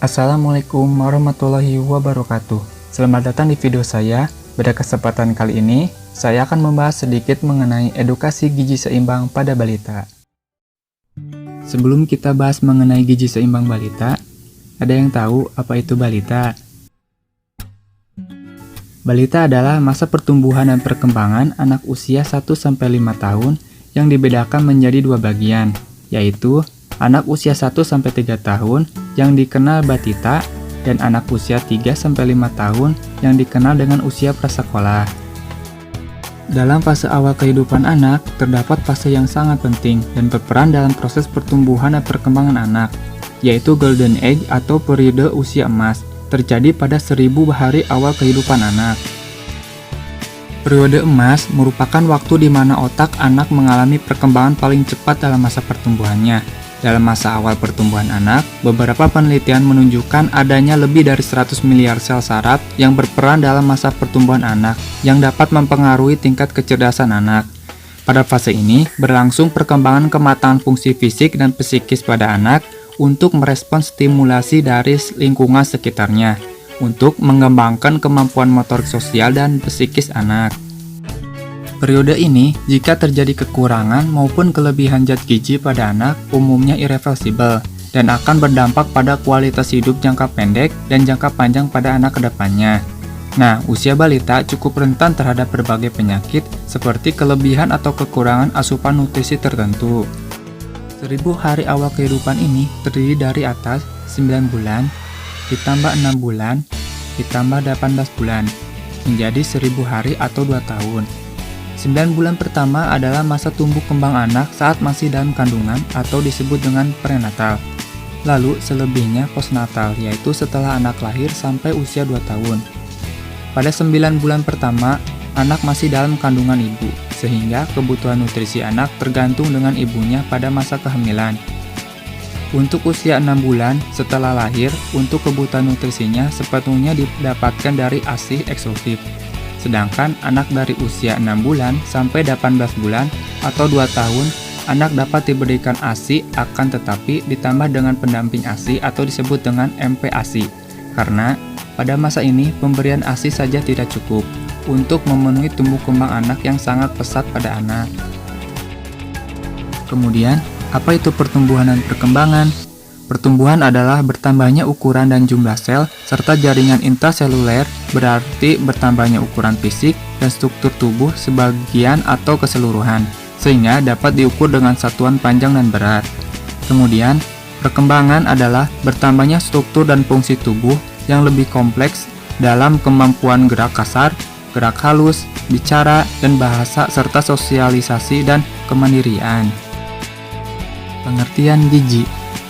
Assalamualaikum warahmatullahi wabarakatuh. Selamat datang di video saya. Pada kesempatan kali ini, saya akan membahas sedikit mengenai edukasi gizi seimbang pada balita. Sebelum kita bahas mengenai gizi seimbang balita, ada yang tahu apa itu balita? Balita adalah masa pertumbuhan dan perkembangan anak usia 1-5 tahun yang dibedakan menjadi dua bagian, yaitu anak usia 1-3 tahun yang dikenal batita dan anak usia 3-5 tahun yang dikenal dengan usia prasekolah. Dalam fase awal kehidupan anak, terdapat fase yang sangat penting dan berperan dalam proses pertumbuhan dan perkembangan anak, yaitu Golden Age atau periode usia emas, terjadi pada 1000 hari awal kehidupan anak. Periode emas merupakan waktu di mana otak anak mengalami perkembangan paling cepat dalam masa pertumbuhannya. Dalam masa awal pertumbuhan anak, beberapa penelitian menunjukkan adanya lebih dari 100 miliar sel saraf yang berperan dalam masa pertumbuhan anak yang dapat mempengaruhi tingkat kecerdasan anak. Pada fase ini, berlangsung perkembangan kematangan fungsi fisik dan psikis pada anak untuk merespons stimulasi dari lingkungan sekitarnya, untuk mengembangkan kemampuan motorik sosial dan psikis anak. Periode ini, jika terjadi kekurangan maupun kelebihan zat gizi pada anak, umumnya irreversibel dan akan berdampak pada kualitas hidup jangka pendek dan jangka panjang pada anak kedepannya. Nah, usia balita cukup rentan terhadap berbagai penyakit seperti kelebihan atau kekurangan asupan nutrisi tertentu. 1000 hari awal kehidupan ini terdiri dari atas 9 bulan, ditambah 6 bulan, ditambah 18 bulan, menjadi 1000 hari atau 2 tahun. 9 bulan pertama adalah masa tumbuh kembang anak saat masih dalam kandungan atau disebut dengan prenatal. Lalu selebihnya postnatal, yaitu setelah anak lahir sampai usia 2 tahun. Pada 9 bulan pertama, anak masih dalam kandungan ibu, sehingga kebutuhan nutrisi anak tergantung dengan ibunya pada masa kehamilan. Untuk usia 6 bulan setelah lahir, untuk kebutuhan nutrisinya sepenuhnya didapatkan dari ASI eksklusif. Sedangkan anak dari usia 6 bulan sampai 18 bulan atau 2 tahun, anak dapat diberikan ASI akan tetapi ditambah dengan pendamping ASI atau disebut dengan MPASI. Karena pada masa ini pemberian ASI saja tidak cukup untuk memenuhi tumbuh kembang anak yang sangat pesat pada anak. Kemudian, apa itu pertumbuhan dan perkembangan? Pertumbuhan adalah bertambahnya ukuran dan jumlah sel serta jaringan intraseluler, berarti bertambahnya ukuran fisik dan struktur tubuh sebagian atau keseluruhan, sehingga dapat diukur dengan satuan panjang dan berat. Kemudian, perkembangan adalah bertambahnya struktur dan fungsi tubuh yang lebih kompleks dalam kemampuan gerak kasar, gerak halus, bicara, dan bahasa serta sosialisasi dan kemandirian. Pengertian gizi.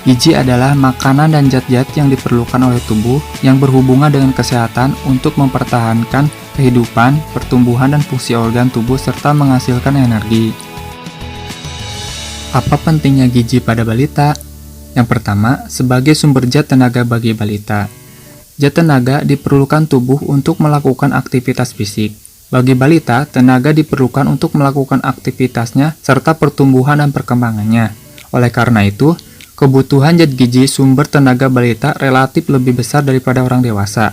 Gizi adalah makanan dan zat-zat yang diperlukan oleh tubuh yang berhubungan dengan kesehatan untuk mempertahankan kehidupan, pertumbuhan, dan fungsi organ tubuh serta menghasilkan energi. Apa pentingnya gizi pada balita? Yang pertama, sebagai sumber zat tenaga bagi balita. Zat tenaga diperlukan tubuh untuk melakukan aktivitas fisik. Bagi balita, tenaga diperlukan untuk melakukan aktivitasnya serta pertumbuhan dan perkembangannya. Oleh karena itu, kebutuhan zat gizi sumber tenaga balita relatif lebih besar daripada orang dewasa.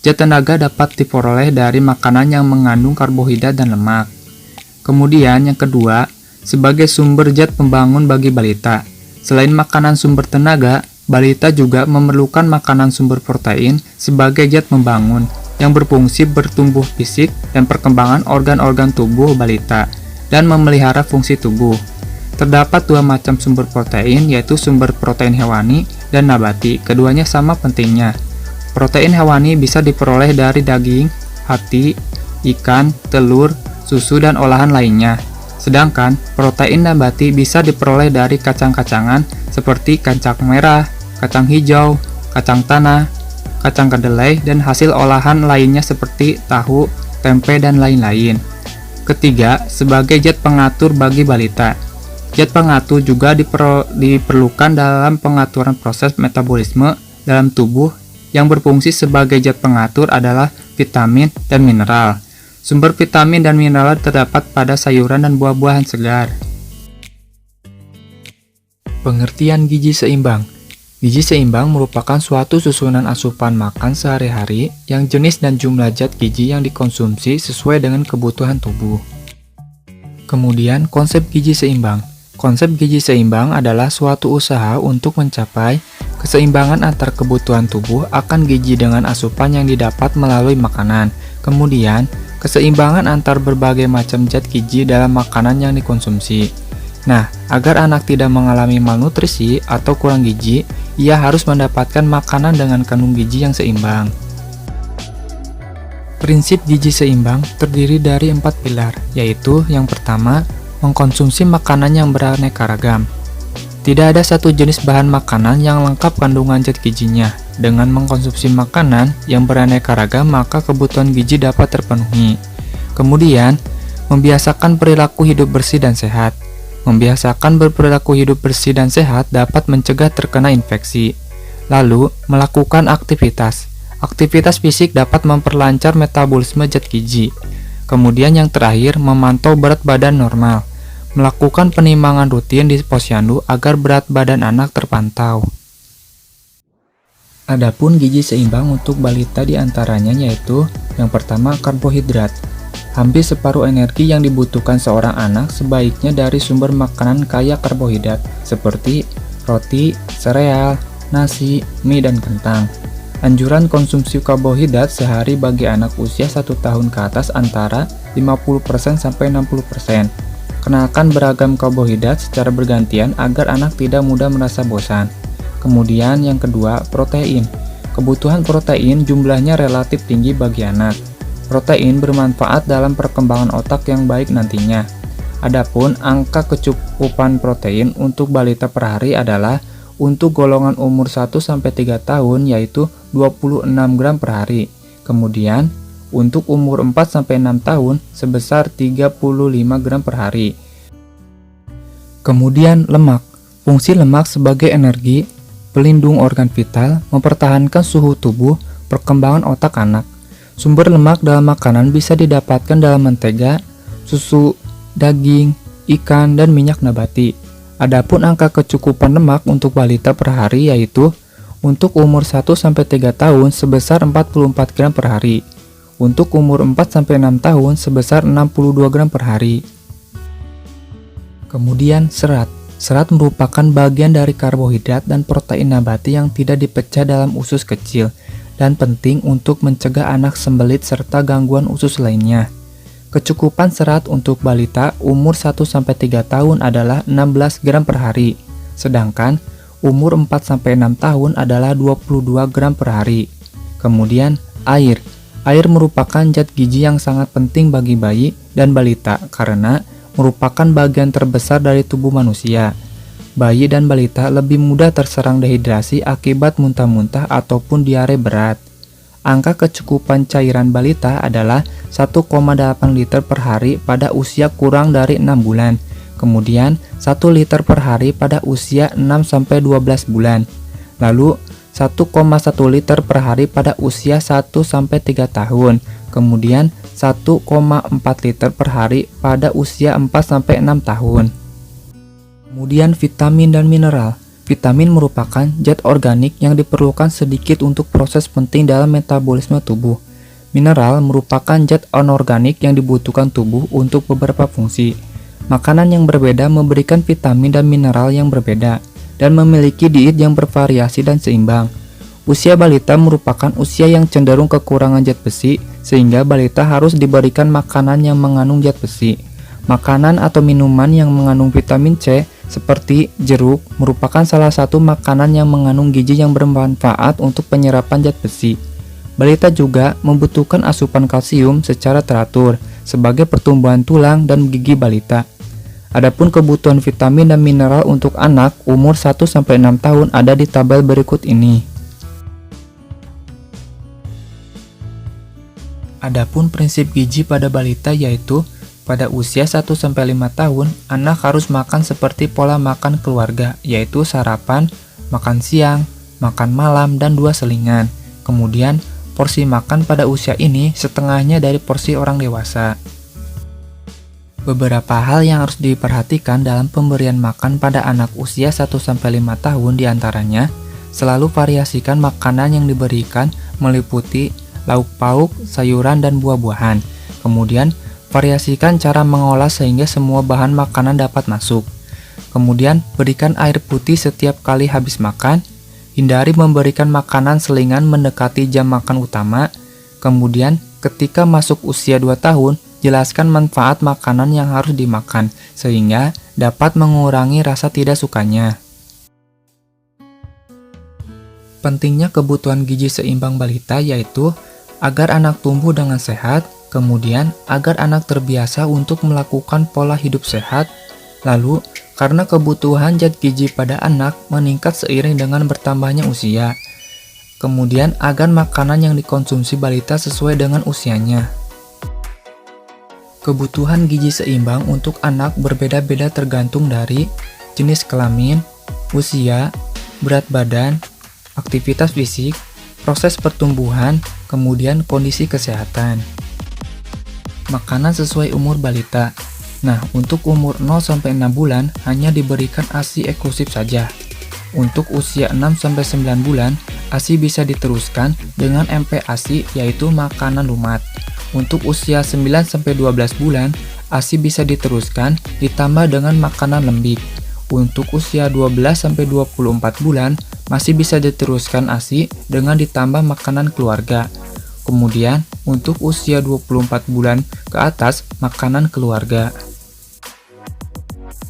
Zat tenaga dapat diperoleh dari makanan yang mengandung karbohidrat dan lemak. Kemudian yang kedua, sebagai sumber zat pembangun bagi balita. Selain makanan sumber tenaga, balita juga memerlukan makanan sumber protein sebagai zat pembangun yang berfungsi bertumbuh fisik dan perkembangan organ-organ tubuh balita dan memelihara fungsi tubuh. Terdapat dua macam sumber protein, yaitu sumber protein hewani dan nabati. Keduanya sama pentingnya. Protein hewani bisa diperoleh dari daging, hati, ikan, telur, susu, dan olahan lainnya. Sedangkan protein nabati bisa diperoleh dari kacang-kacangan seperti kacang merah, kacang hijau, kacang tanah, kacang kedelai, dan hasil olahan lainnya seperti tahu, tempe, dan lain-lain. Ketiga, sebagai zat pengatur bagi balita. Zat pengatur juga diperlukan dalam pengaturan proses metabolisme dalam tubuh. Yang berfungsi sebagai zat pengatur adalah vitamin dan mineral. Sumber vitamin dan mineral terdapat pada sayuran dan buah-buahan segar. Pengertian gizi seimbang. Gizi seimbang merupakan suatu susunan asupan makan sehari-hari yang jenis dan jumlah zat gizi yang dikonsumsi sesuai dengan kebutuhan tubuh. Kemudian, konsep gizi seimbang. Konsep gizi seimbang adalah suatu usaha untuk mencapai keseimbangan antar kebutuhan tubuh akan gizi dengan asupan yang didapat melalui makanan. Kemudian, keseimbangan antar berbagai macam zat gizi dalam makanan yang dikonsumsi. Nah, agar anak tidak mengalami malnutrisi atau kurang gizi, ia harus mendapatkan makanan dengan kandung gizi yang seimbang. Prinsip gizi seimbang terdiri dari 4 pilar, yaitu yang pertama, mengkonsumsi makanan yang beraneka ragam. Tidak ada satu jenis bahan makanan yang lengkap kandungan zat gizinya. Dengan mengkonsumsi makanan yang beraneka ragam, maka kebutuhan gizi dapat terpenuhi. Kemudian, membiasakan perilaku hidup bersih dan sehat. Membiasakan berperilaku hidup bersih dan sehat dapat mencegah terkena infeksi. Lalu, melakukan aktivitas. Aktivitas fisik dapat memperlancar metabolisme zat gizi. Kemudian yang terakhir, memantau berat badan normal. Melakukan penimbangan rutin di posyandu agar berat badan anak terpantau. Adapun gizi seimbang untuk balita diantaranya yaitu yang pertama karbohidrat. Hampir separuh energi yang dibutuhkan seorang anak sebaiknya dari sumber makanan kaya karbohidrat seperti roti, sereal, nasi, mie, dan kentang. Anjuran konsumsi karbohidrat sehari bagi anak usia 1 tahun ke atas antara 50% sampai 60%. Kenalkan beragam karbohidrat secara bergantian agar anak tidak mudah merasa bosan. Kemudian yang kedua, protein. Kebutuhan protein jumlahnya relatif tinggi bagi anak. Protein bermanfaat dalam perkembangan otak yang baik nantinya. Adapun angka kecukupan protein untuk balita per hari adalah untuk golongan umur 1-3 tahun yaitu 26 gram per hari. Kemudian untuk umur 4-6 tahun sebesar 35 gram per hari. Kemudian lemak. Fungsi lemak sebagai energi, pelindung organ vital, mempertahankan suhu tubuh, perkembangan otak anak. Sumber lemak dalam makanan bisa didapatkan dalam mentega, susu, daging, ikan, dan minyak nabati. Adapun angka kecukupan lemak untuk balita per hari yaitu untuk umur 1-3 tahun sebesar 44 gram per hari. Untuk umur 4-6 tahun sebesar 62 gram per hari. Kemudian serat. Serat merupakan bagian dari karbohidrat dan protein nabati yang tidak dipecah dalam usus kecil dan penting untuk mencegah anak sembelit serta gangguan usus lainnya. Kecukupan serat untuk balita umur 1-3 tahun adalah 16 gram per hari, sedangkan umur 4-6 tahun adalah 22 gram per hari. Kemudian air. Air merupakan zat gizi yang sangat penting bagi bayi dan balita karena merupakan bagian terbesar dari tubuh manusia. Bayi dan balita lebih mudah terserang dehidrasi akibat muntah-muntah ataupun diare berat. Angka kecukupan cairan balita adalah 1,8 liter per hari pada usia kurang dari 6 bulan. Kemudian 1 liter per hari pada usia 6-12 bulan. Lalu 1,1 liter per hari pada usia 1-3 tahun. Kemudian 1,4 liter per hari pada usia 4-6 tahun. Kemudian vitamin dan mineral. Vitamin merupakan zat organik yang diperlukan sedikit untuk proses penting dalam metabolisme tubuh. Mineral merupakan zat anorganik yang dibutuhkan tubuh untuk beberapa fungsi. Makanan yang berbeda memberikan vitamin dan mineral yang berbeda dan memiliki diet yang bervariasi dan seimbang. Usia balita merupakan usia yang cenderung kekurangan zat besi, sehingga balita harus diberikan makanan yang mengandung zat besi. Makanan atau minuman yang mengandung vitamin C seperti jeruk merupakan salah satu makanan yang mengandung gizi yang bermanfaat untuk penyerapan zat besi. Balita juga membutuhkan asupan kalsium secara teratur sebagai pertumbuhan tulang dan gigi balita. Adapun kebutuhan vitamin dan mineral untuk anak umur 1-6 tahun ada di tabel berikut ini. Adapun prinsip gizi pada balita yaitu pada usia 1-5 tahun, anak harus makan seperti pola makan keluarga, yaitu sarapan, makan siang, makan malam, dan 2 selingan. Kemudian, porsi makan pada usia ini setengahnya dari porsi orang dewasa. Beberapa hal yang harus diperhatikan dalam pemberian makan pada anak usia 1-5 tahun diantaranya, Selalu variasikan makanan yang diberikan meliputi lauk pauk, sayuran, dan buah-buahan. Kemudian, variasikan cara mengolah sehingga semua bahan makanan dapat masuk. Kemudian, berikan air putih setiap kali habis makan. Hindari memberikan makanan selingan mendekati jam makan utama. Kemudian, ketika masuk usia 2 tahun, jelaskan manfaat makanan yang harus dimakan, sehingga dapat mengurangi rasa tidak sukanya. Pentingnya kebutuhan gizi seimbang balita yaitu agar anak tumbuh dengan sehat, kemudian agar anak terbiasa untuk melakukan pola hidup sehat, lalu karena kebutuhan zat gizi pada anak meningkat seiring dengan bertambahnya usia, kemudian agar makanan yang dikonsumsi balita sesuai dengan usianya. Kebutuhan gizi seimbang untuk anak berbeda-beda tergantung dari jenis kelamin, usia, berat badan, aktivitas fisik, proses pertumbuhan, kemudian kondisi kesehatan. Makanan sesuai umur balita. Nah, untuk umur 0-6 bulan hanya diberikan ASI eksklusif saja. Untuk usia 6-9 bulan, ASI bisa diteruskan dengan MPASI yaitu makanan lumat. Untuk usia 9-12 bulan, ASI bisa diteruskan ditambah dengan makanan lembik. Untuk usia 12-24 bulan, masih bisa diteruskan ASI dengan ditambah makanan keluarga. Kemudian, untuk usia 24 bulan ke atas, makanan keluarga.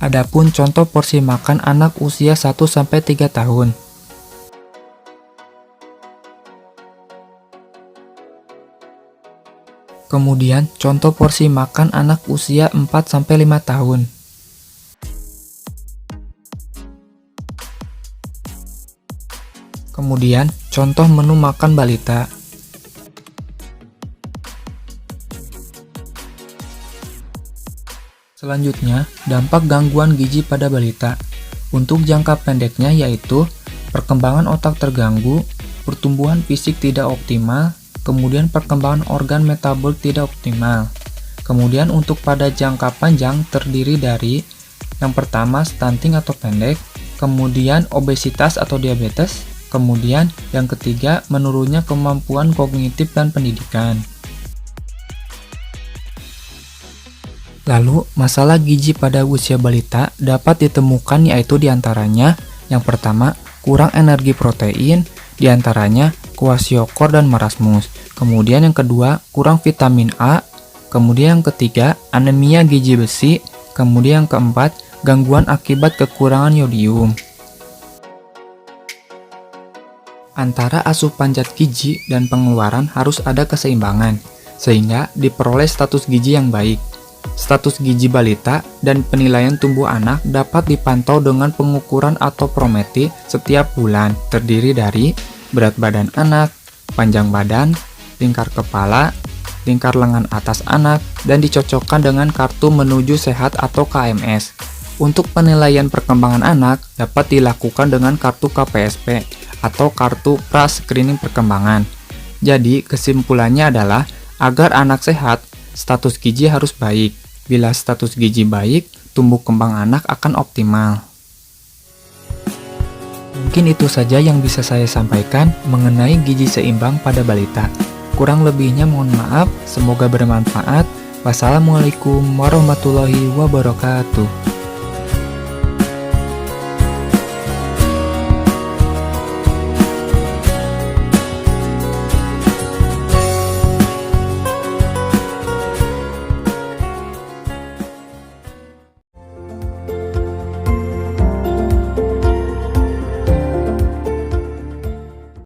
Adapun contoh porsi makan anak usia 1-3 tahun. Kemudian, contoh porsi makan anak usia 4-5 tahun. Kemudian, contoh menu makan balita. Selanjutnya, dampak gangguan gizi pada balita. Untuk jangka pendeknya yaitu perkembangan otak terganggu, pertumbuhan fisik tidak optimal, kemudian perkembangan organ metabolik tidak optimal. Kemudian untuk pada jangka panjang terdiri dari yang pertama stunting atau pendek, kemudian obesitas atau diabetes, kemudian yang ketiga menurunnya kemampuan kognitif dan pendidikan. Lalu, masalah gizi pada usia balita dapat ditemukan yaitu diantaranya yang pertama, kurang energi protein, diantaranya kwashiorkor dan marasmus. Kemudian yang kedua, kurang vitamin A. Kemudian yang ketiga, anemia gizi besi. Kemudian yang keempat, gangguan akibat kekurangan yodium. Antara asupan zat gizi dan pengeluaran harus ada keseimbangan, sehingga diperoleh status gizi yang baik. Status gizi balita dan penilaian tumbuh anak dapat dipantau dengan pengukuran atau prometi setiap bulan, terdiri dari berat badan anak, panjang badan, lingkar kepala, lingkar lengan atas anak, dan dicocokkan dengan kartu menuju sehat atau KMS. Untuk penilaian perkembangan anak dapat dilakukan dengan kartu KPSP atau kartu pra-screening perkembangan. Jadi, kesimpulannya adalah agar anak sehat, status gizi harus baik. Bila status gizi baik, tumbuh kembang anak akan optimal. Mungkin itu saja yang bisa saya sampaikan mengenai gizi seimbang pada balita. Kurang lebihnya mohon maaf, semoga bermanfaat. Wassalamualaikum warahmatullahi wabarakatuh.